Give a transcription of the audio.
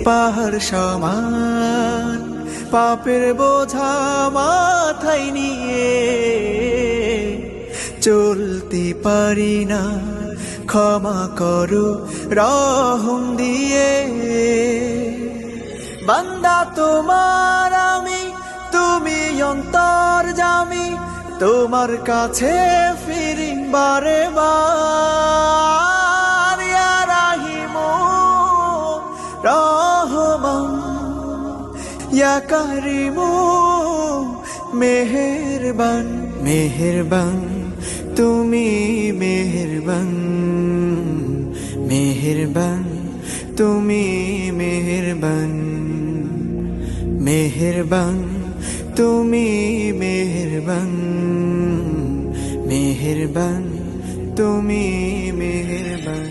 পাহাড় সমান পাপের বোঝা মাথায় নিয়ে চলতে পারি না, ক্ষমা করো রহম দিয়ে। বান্দা তোমার আমি, তুমি অন্তর্যামী, তোমার কাছে ফিরি বারে বার। ইয়া রাহিমু রহমান, ইয়া কারিমু মেহেরবান, মেহেরবান তুমি মেহেরবান, মেহেরবান তুমি মেহেরবান, মেহেরবান তুমি মেহেরবান, মেহেরবান তুমি মেহেরবান।